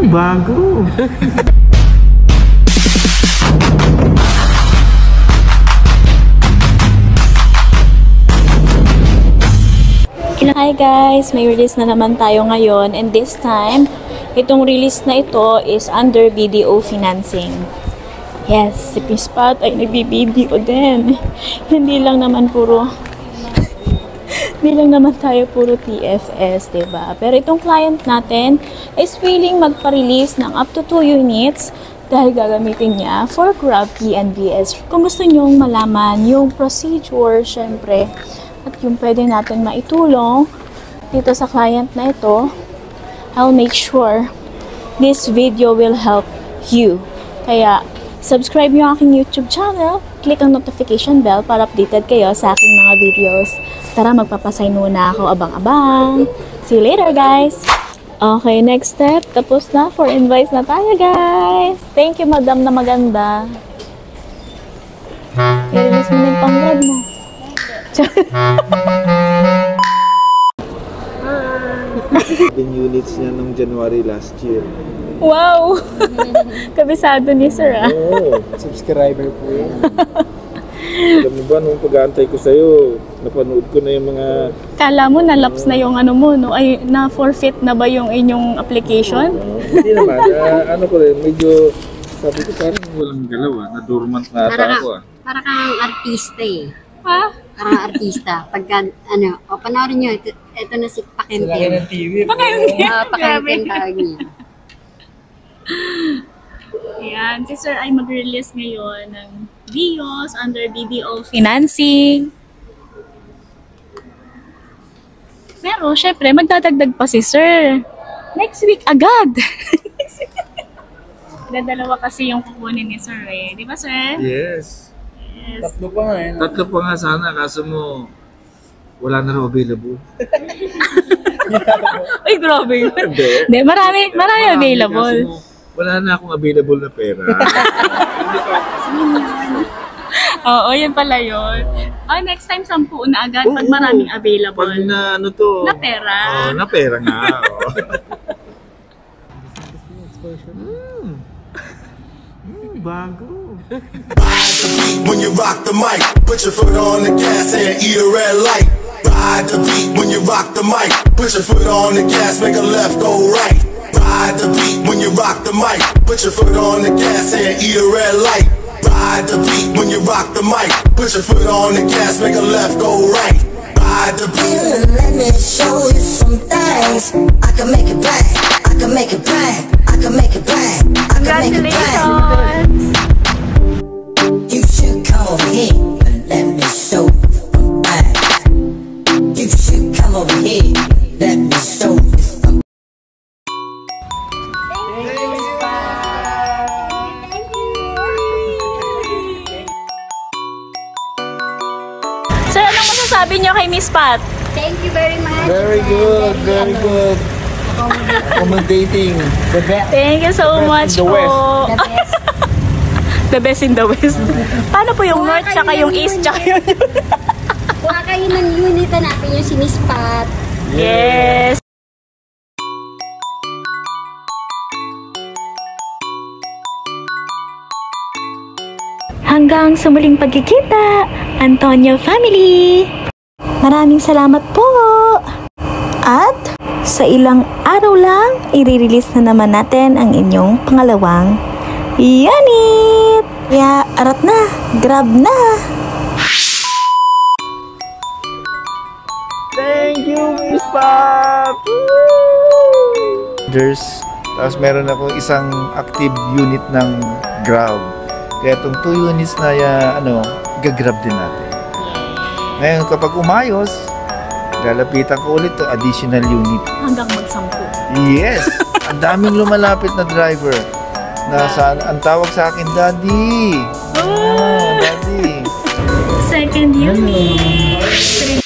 Bago. Hi guys! May release na naman tayo ngayon, and this time, itong release na ito is under BDO financing. Yes, si P-Spot ay nagbi-BDO din. Hindi lang naman tayo puro TFS, diba? Pero itong client natin is willing magpa-release ng up to 2 units dahil gagamitin niya for Grab PNBS. Kung gusto nyong malaman yung procedure, syempre, at yung pwede natin maitulong dito sa client na ito, I'll make sure this video will help you. Kaya, subscribe nyo aking YouTube channel, click ang notification bell para updated kayo sa aking mga videos. Tara, magpapasay muna ako, abang-abang. See you later, guys! Okay, next step. Tapos na, for invites na tayo, guys! Thank you, madam na maganda. I-release mo na yung pang-grab mo. Yung units niya nung January last year. Wow! Kabisado ni sir, ah. Oo, subscriber po yun. Alam mo ba, nung pag-aantay ko sa'yo, napanood ko na yung mga... Kala mo, na-lapse na yung ano mo, no? Ay, na-forfeit na ba yung inyong application? Hindi naman. Ano ko rin, medyo... Sabi ko parang walang galaw, na-dormant na ata ako, Para kang artista eh. Ha? Parang artista. Pagka, panoorin nyo, ito na si Pakenten. Sila ng TV. Pakenten tawag niya. Ayan, si sir ay mag-release ngayon ng Vios under BDO financing. Pero, syempre, magdadagdag pa si sir. Next week agad. Dalawa kasi yung kukunin ni sir eh. Di ba, sir? Yes. Yes. Tatlo pa nga eh. Tatlo pa nga sana, kaso mo wala na raw available. Ay, grabe yun. Hindi, marami available. Kaso mo, wala na akong available na pera. Oo, yun pala yun. Oh, next time, 10 na agad pag maraming available. Pag na ano to? Na pera. Oo, na pera nga. Bago. When you rock the mic, put your foot on the gas and eat a red light. Ride the beat when you rock the mic, put your foot on the gas, make a left, go right. Ride the beat when you rock the mic, put your foot on the gas and eat a red light. Ride the beat when you rock the mic, put your foot on the gas, make a left, go right. Ride the beat. Let me show you some things. I can make it bang, I can make it bang, I can make it bang, I can make it bang. You should come over here and let me show you some things. You should come over here, let me show you some. Sir, anong masasabi niyo kay Miss Pat? Thank you very much. Very good, very good. Commentating. The best. Thank you so much in the po. West. The best. The best in the West. Paano po yung North, tsaka yung East, tsaka yung... Kuha kayo ng unit natin yung sinispat. Yes! Hanggang sa muling pagkikita, Antonio family! Maraming salamat po! At sa ilang araw lang, i-release na naman natin ang inyong pangalawang unit! Kaya arat na, grab na! Thank you, Miss Pop! Tapos meron ako isang active unit ng Grab. Kaya itong 2 units na gagrab din natin. Ngayon, kapag umayos, lalapitan ko ulit to additional unit. Hanggang mag-10. Yes! Ang daming lumalapit na driver. Ang tawag sa akin, Daddy! Oh! Daddy! Second unit!